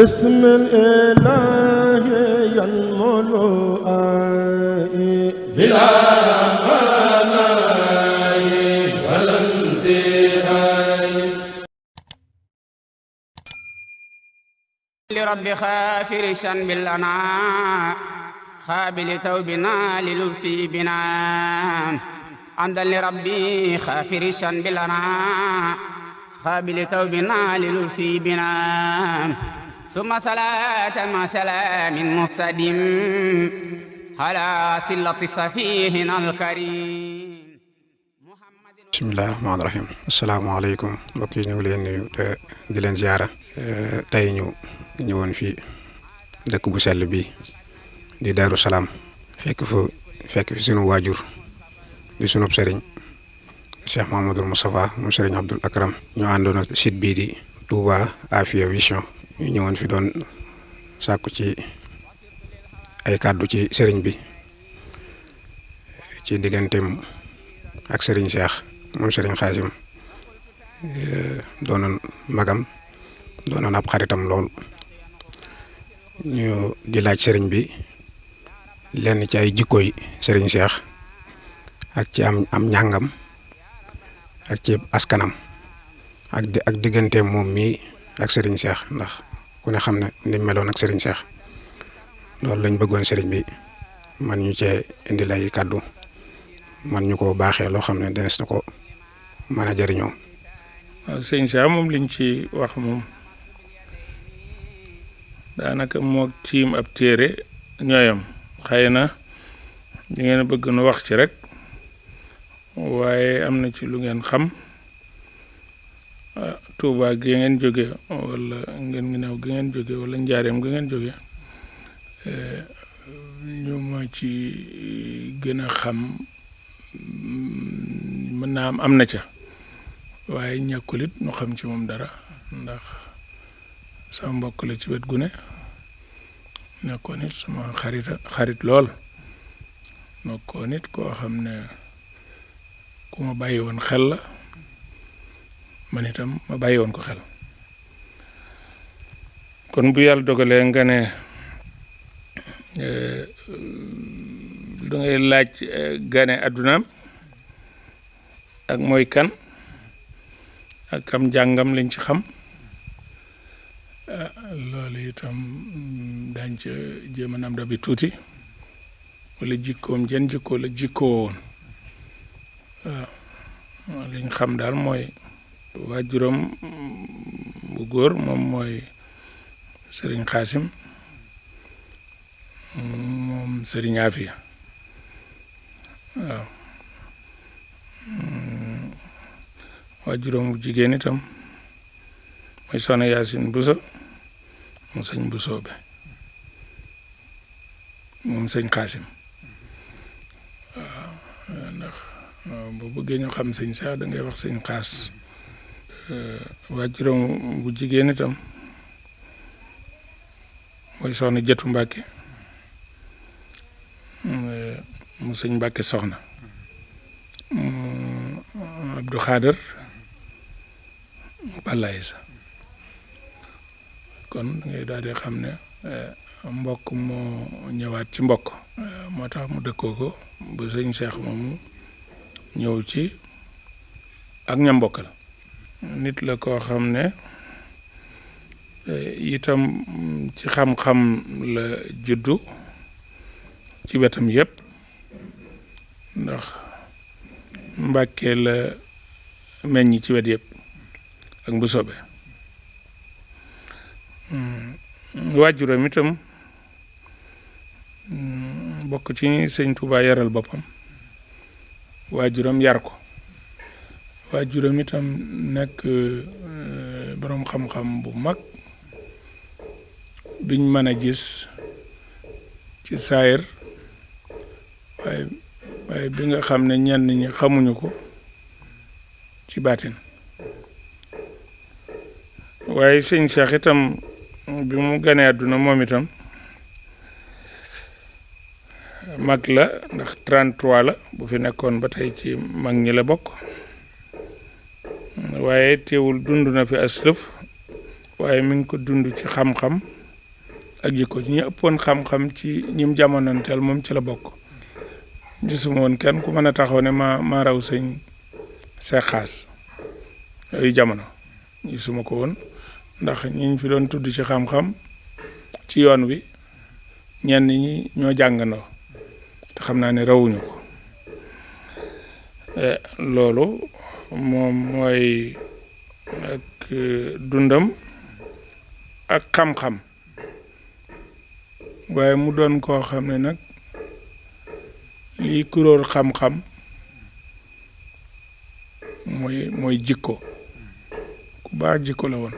بسم الإله ينمو بلا مناي ولا انتهاء لرب خافر بالأنا خابل توبنا للطفي بنا عمدا لربي خافر بالأنا خابل توبنا للطفي بنا ثم صلاة مع سلام مستديم على صلة صفيهنا الكريم. bismillaahi rahmaani rahiim asalaamaaleykum mbokk yi ñu ngi leen nuyu te di leen ziara tey ñu ñëwoon fii dëkk bu sell bi di Daaru Salaam fekk fi sunu waajur di sunub sëriñ Cheikh Mahamadul Moustapha mu sëriñ Abdul Akram ñu àndoon ak site bii di Touba Afia Vision ñu ñëwoon fi doon sàkku ci ay kàddu ci sëriñ bi ci digganteem ak sëriñ Cheikh moom sëriñ Xaasim doonoon magam doonoon ab xaritam lool ñu di laaj sëriñ bi lenn ci ay jikkoy sëriñ Cheikh ak ci am njàngam ak ci askanam ak digganteem moom mii ak sëriñ Cheikh ndax ku ne xam ne ni meloon ak sëriñ Cheikh loolu lañ bëggoon sëriñ bi man ñu cee indi lay kàddu man ñu ko baaxee loo xam ne denes na ko mën a jëriñoo. waaw sëñ Cheikh moom liñ ci wax moom daanaka moo tiim ab téere ñooyam xëy na di ngeen bëgg nu wax ci rek waaye am na ci lu ngeen xam Touba gi ngeen jóge wala ngeen ginnaaw gi ngeen jóge wala njaareem gi ngeen jóge ñu ma ci gën a xam mën naa am na ca waaye ñàkkul it ñu xam ci moom dara ndax sama mbokk la ci wet gu ne nekkoon it sama xarit lool nekkoon it koo xam ne ku ma bàyyi woon xel la man itam ma bàyyi woon ko xel kon bu yàlla dogalee nga ne da ngay laaj gane addunaam ak mooy kan ak kam jàngam lañ ci xam loolu itam dañ ca jéem a nam da bi tuuti wala jikkoom jën jikkoo la jikkoo woon waaw liñ xam daal mooy waajuram bu góor moom mooy sëriñ Xaasim moom sëriñ Afia waaw waajuram bu jigéen itam mooy soxna Yaasin Buso mu sëñ Busoobe moom sëñ Xaasim waaw ndax boo bëggee ñu xam sëñ Cheikh da ngay wax sëñ Xaas waajuram bu jigéen itam mooy soxna Jëtu Mbàkke mu sëñ Mbàkke soxna Abdou Xaadar Balaay sa kon ngay daal di xam ne mbokk moo ñëwaat ci mbokk moo tax mu dëkkoo ko ba sëñ Cheikh moomu ñëw ci ak ña mbokkal nit la koo xam ne itam ci xam-xam la juddu ci wetam yépp ndax Mbàkke la meññ ci wet yépp ak bu sobe waajuram itam bokk ci sëñ Tuubaa yaral boppam waajuram yar ko waajuram itam nekk boroom xam-xam bu mag biñ mën a gis ci saayir waaye bi nga xam ne ñenn ñi xamuñu ko ci baatin waaye sëñ Cheikh itam bi mu ganee àdduna moom itam mag la ndax 33 la bu fi nekkoon ba tey ci mag ñi la bokk waaye teewul dund na fi aslëf waaye mi ngi ko dund ci xam-xam ak jikko ñi ëppoon xam-xam ci ñim jamonoonteel moom ci la bokk. gisuma woon kenn ku mën a taxaw ne ma raw sëñ Seexaas yooyu jamono gisuma ko woon ndax ñiñ fi doon tudd ci xam-xam ci yoon wi ñenn ñi ñoo jàngandoo te xam naa ne rawuñu ko loolu moom mooy ak dundam ak xam-xam waaye mu doon koo xam ne nag lii kuróor xam-xam mooy jikko ku baax jikko la woon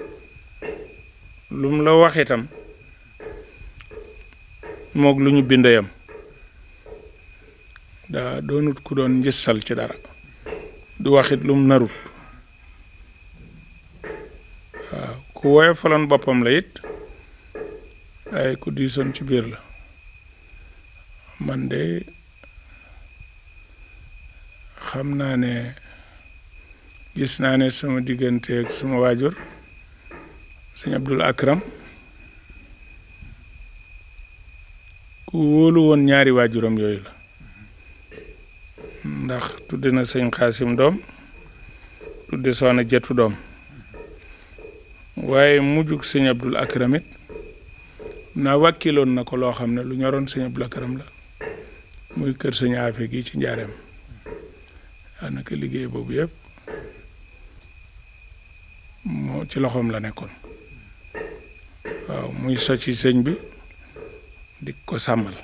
lu mu la wax itam moog lu ñu bind yam daa doonut ku doon njësal ci dara du waxit lu mu narut waaw ku woye faloon boppam la it ay ku diisoon ci biir la man de xam naa ne gis naa ne sama diggante ak sama waajur sëñ Abdul Akram ku wóolu woon ñaari waajuram yooyu la ndax tudde na sëñ Xaasim doom tudde soxna Jetu doom waaye mujjug sëñ Abdul Akram it naa wàkkiloon na ko loo xam ne lu ñoroon sëñ Abdul Akram la muy kër sëñ Afe gi ci njaareem daanaka liggéey boobu yëpp moo ci loxoom la nekkoon waaw muy socc sëñ bi di ko sàmmal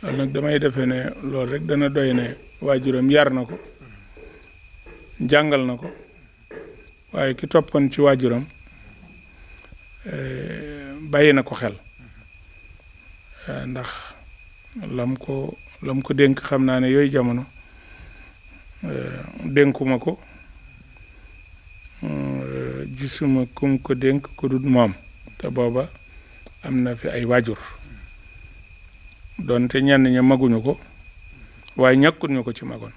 loolu nag damay defe ne loolu rek dana doy ne waajuram yar na ko jàngal na ko waaye ki toppoon ci waajuram bàyyi na ko xel ndax lam ko dénk xam naa ne yooyu jamono dénkuma ko gisuma kum ko dénk ko dut moom te booba am na fi ay waajur doonte ñenn ña maguñu ko waaye ñàkkut ñu ko ci magoon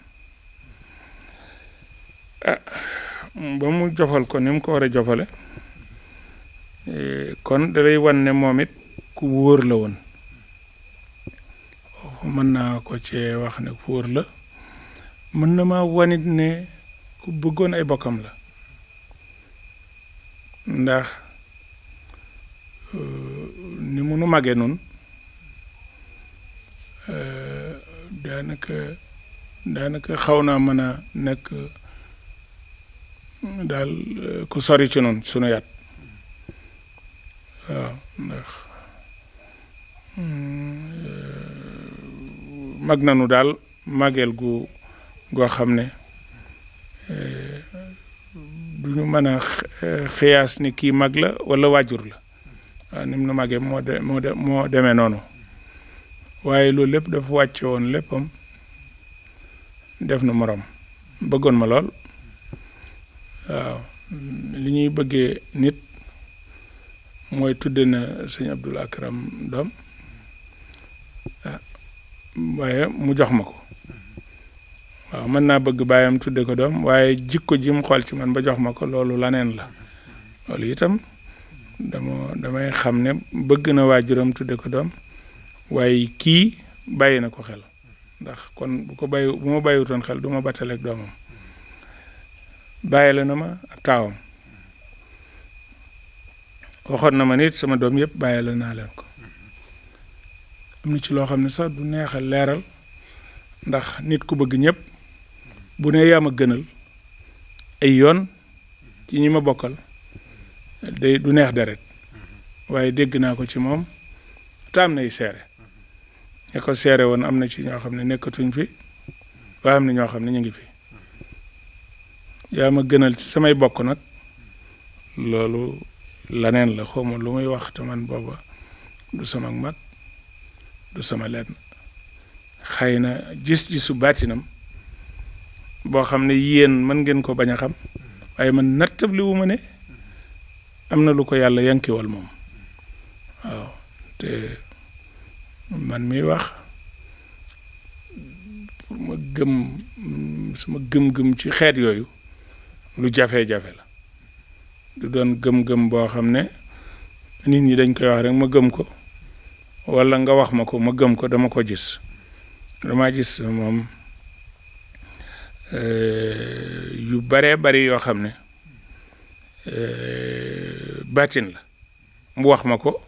ba mu jofal ko ni mu ko war a jofale kon dalay wan ne moom it ku wóor la woon mën naa ko cee wax ne ku wóor la mën na maa wanit ne ku bëggoon ay bokkam la ndax ni mu nu màggee noonu daanaka xaw naa mën a nekk daal ku sori ci noonu sunu yat waaw ndax mag nanu daal màggeel goo xam ne du ñu mën a xiyaas ni kii mag la walla waajur la waaw ni mu nu màggee moo demee noonu waaye loolu lépp dafa wàcce woon léppam def na morom bëggoon ma lool waaw li ñuy bëggee nit mooy tudde na sëñ Abdul Akram doom waaye mu jox ma ko waaw mën naa bëgg baayam tudde ko doom waaye jikko ji mu xool ci man ba jox ma ko loolu laneen la loolu itam damay xam ne bëgg na waajuram tudde ko doom waaye kii bàyyi na ko xel ndax kon bu ma bàyyiwutoon xel du ma battaleeg doomam bàyyi la na ma ab taawam waxoon na ma nit sama doom yëpp bàyyi la naa leen ko am na ci loo xam ne sax du neexal leeral ndax nit ku bëgg ñëpp bu ne yaa ma gënal ay yoon ci ñi ma bokkal day du neex deret waaye dégg naa ko ci moom taam nay seere ña ko seere woon am na ci ñoo xam ne nekkatuñ fi waaye am na ñoo xam ne ñu ngi fi yaa ma gënal ci samay bokk nag loolu laneen la xawma lu muy wax te man booba du sama mag du sama lenn xëy na gis-gisu baatinam boo xam ne yéen mën ngeen ko bañ a xam waaye man nattab li wu ma ne am na lu ko yàlla yankiwal moom waaw te man miy wax pour ma gëm sama gëm-gëm ci xeet yooyu lu jafe-jafe la du doon gëm-gëm boo xam ne nit ñi dañ koy wax rek ma gëm ko wala nga wax ma ko ma gëm ko, dama ko gis. dama gis moom yu baree bari yoo xam ne baatin la, mu wax ma ko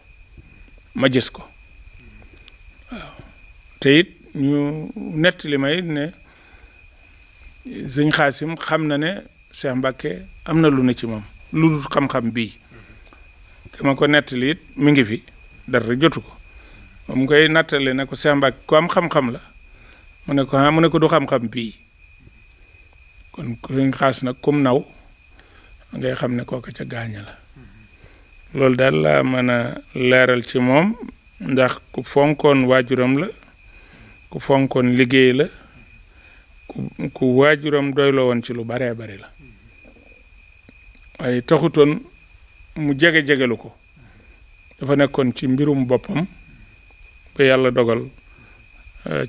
ma gis ko. waaw te it ñu nettali ma it ne sëñ Xaasim xam na ne Cheikh Mbacke am na lu ne ci moom lu dul xam-xam bii. te ma ko nettali it mi ngi fi dara jotu ko mu koy nattale ne ko Cheikh Mbacke ku am xam-xam la mu ne ko du xam-xam bii. kon sëñ Xaas nag kum naw ngay xam ne kooku ca gaaña la. loolu daal laa mën a leeral ci moom, ndax ku fonkoon waajuram la, ku fonkoon liggéey la, ku waajuram doyloo woon ci lu baree bari la. waaye taxutoon mu jege-jegelu ko, dafa nekkoon ci mbirum boppam ba yàlla dogal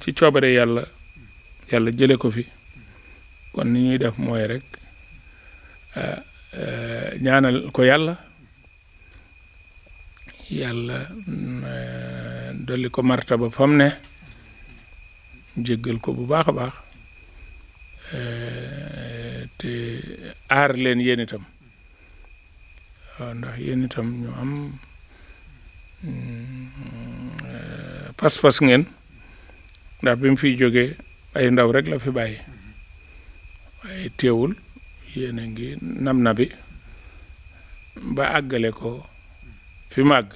ci coobare yàlla jële ko fi. kon ni ñuy def mooy rek ñaanal ko yàlla dolli ko martaba fam ne, jéggal ko bu baax a baax, te aar leen yéen itam. waaw ndax yéen itam ñu am pas-pas ngeen, ndax bi mu fiy jógee ay ndaw rek la fi bàyyi. waaye teewul yéen a ngi na bi ba àggale ko fi màgg.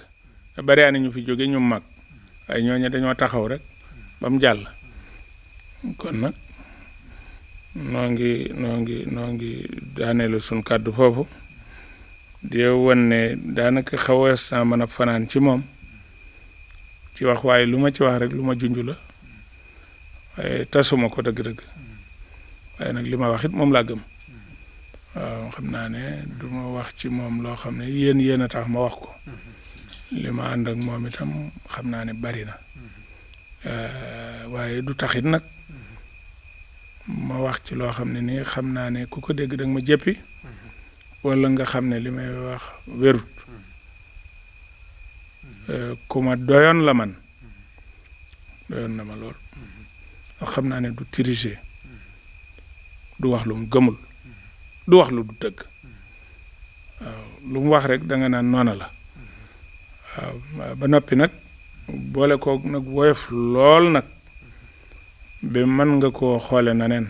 bari na ñu fi jóge ñu mag, waaye ñooñu dañoo taxaw rek ba mu jàll. kon nag noo ngi daaneelu suñ kàddu foofu di wan ne daanaka xaw a saa mën a fanaan ci moom ci wax, waaye lu ma ci wax rek lu ma junj la, waaye tasuma ko dëgg-dëgg. waaye nag li ma wax it moom laa gëm. waaw xam naa ne du ma wax ci moom loo xam ne yéen a tax ma wax ko. li ma ànd ak moom itam xam naa ne bari na. waaye du taxit nag ma wax ci loo xam ne nii xam naa ne ku ko dégg danga ma jéppi, wala nga xam ne li may wax wérut. ku ma doyoon la man, doyoon na ma lool. xam naa ne du tricher, du wax lu mu gëmul, du wax lu du dëgg. waaw lu mu wax rek da nga naan noona la. waaw ba noppi nag boole koog nag woyof lool nag ba mën nga koo xoole na neen.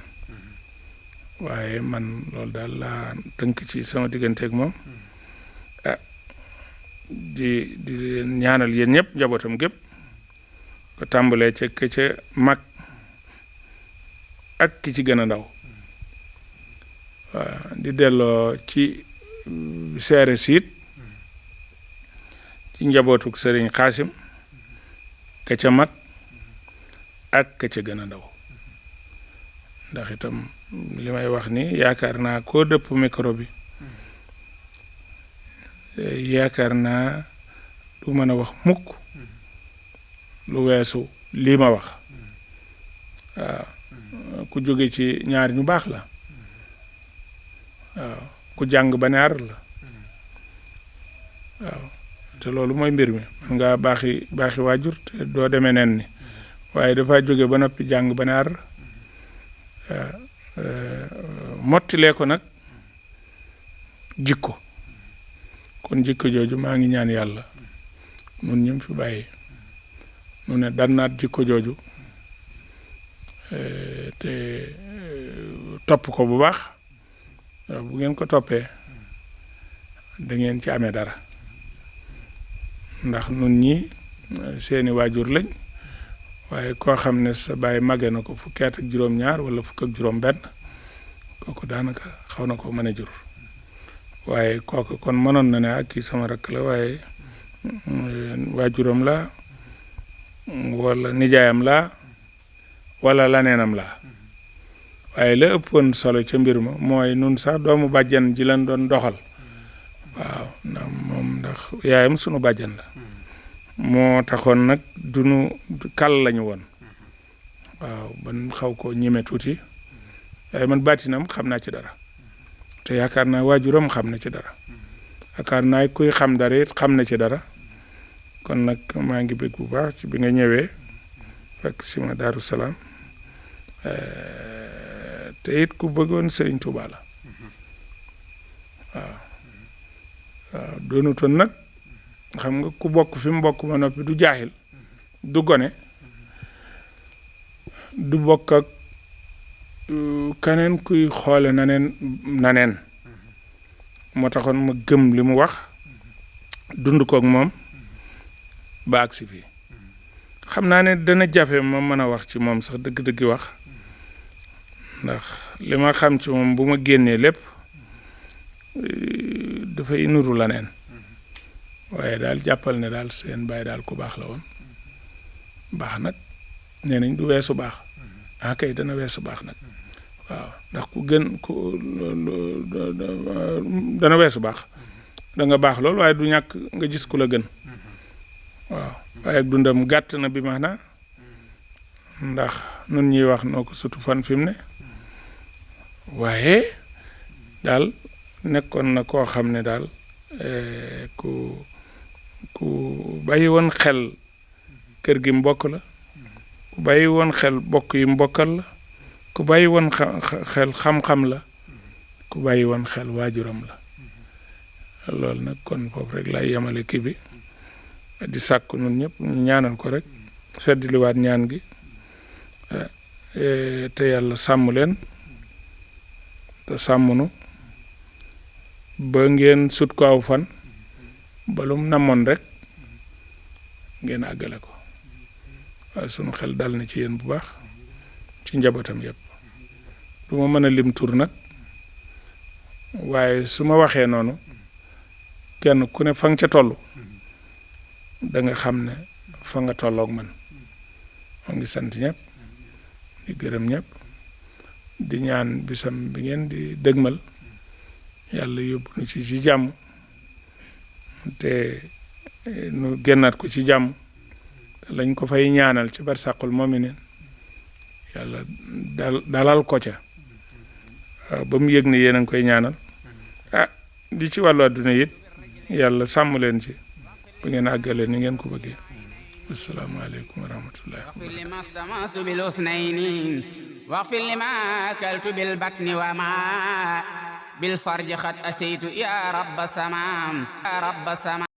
waaye man loolu daal laa tënk ci sama digganteeg moom. di leen ñaanal yéen ñëpp njabootam gépp ko tàmbalee ca ca mag ak ki ci gën a ndaw. waaw di delloo ci seere siit ci njabootuk sëriñ Xaasim ka ca mag ak ka ca gën a ndaw. ndax itam li may wax ni yaakaar naa koo dëpp micro bi yaakaar naa du mën a wax mukk lu weesu lii ma wax. waaw ku jóge ci ñaar ñu baax la. waaw ku jàng ba ne ar la. waaw te loolu mooy mbir mi man ngaa baaxi waajur te doo demee nen ni, waaye dafa jóge ba noppi jàng ba ne ar. mottilee ko nag jikko. kon jikko jooju maa ngi ñaan yàlla nun ñim fi bàyyi nu ne dannaat jikko jooju te topp ko bu baax. bu ngeen ko toppee da ngeen ci amee dara, ndax nun ñi seeni waajur lañ, waaye koo xam ne sa baay màgge na ko fukki at ak juróom-ñaar wala fukk ak juróom-benn, kooku daanaka xaw na ko mën a jur. waaye kooku kon mënoon na ne ak kii sama rakk la, waaye waajuram la wala nijaayam la wala laneenam la. waaye la ëppoon solo ca mbir ma mooy nun sax doomu bàjjan ji lan doon doxal. waaw ndax yaayam sunu bàjjan la. moo taxoon nag dunu kal lañu woon. waaw ban xaw ko ñeme tuuti, waaye man baatinam xam naa ci dara, te yaakaar naa waajuram xam na ci dara. yaakaar naa kuy xam dara it xam na ci dara kon nag maa ngi bëgg bu baax ci bi nga ñëwee fekk si ma Daaru Salaam te it ku bëggoon Sëriñ Tuubaa la waaw doonutoon nag xam nga ku bokk fi mu bokk ma noppi du jaahil du gone du bokk ak keneen kuy xoole naneen moo taxoon ma gëm li mu wax dund koog moom ba agsi fii xam naa ne dana jafe ma mën a wax ci moom sax dëgg-dëggi wax ndax li ma xam ci moom bu ma génnee lépp dafay nuru la neen waaye daal jàppal ne daal seen baay daal ku baax la woon baax nag nee nañ du weesu baax kay dana weesu baax nag waaw ndax ku gën ku dana weesu baax da nga baax lool waaye du ñàkk nga gis ku la gën waaw waaye ak dundam gàtt na bi maanaam ndax nun ñuy wax noo ko sutu fan fi mu ne waaye daal nekkoon na koo xam ne daal ku bàyyi woon xel kër gi mbokk la ku bàyyi woon xel bokk yi mbokkal la ku bàyyi woon xel xam-xam la ku bàyyi woon xel waajuram la loolu nag kon foofu rek lay yemale kii bi di sàkku nun ñëpp ñu ñaanal ko rek feddliwaat ñaan gi te yàlla sàmm leen te sàmmunu ba ngeen sut ko aw fan balum namoon rek ngeen àggale ko waaye sunu xel dal na ci yéen bu baax ci njabootam yëpp du ma mën a lim tur nag waaye su ma waxee noonu kenn ku ne fa nga ca toll da nga xam ne fa nga tolloog man moo ngi sant ñëpp di gërëm ñëpp di ñaan bisam bi ngeen di dëgmal yàlla yóbbu nu ci jàmm te nu génnaat ko ci jàmm lañ ko fay ñaanal ci barsàqul mu'minin yàlla dalal ko ca waaw ba mu yëg ne yéen a ngi koy ñaanal di ci wàllu àdduna it yàlla sàmm leen ci ba ngeen àggale ni ngeen ko bëggee asalaamaaleykum wa rahmatullahi واغفر لما أكلت بالبطن وما بالفرج قد أسيت يا رب السماء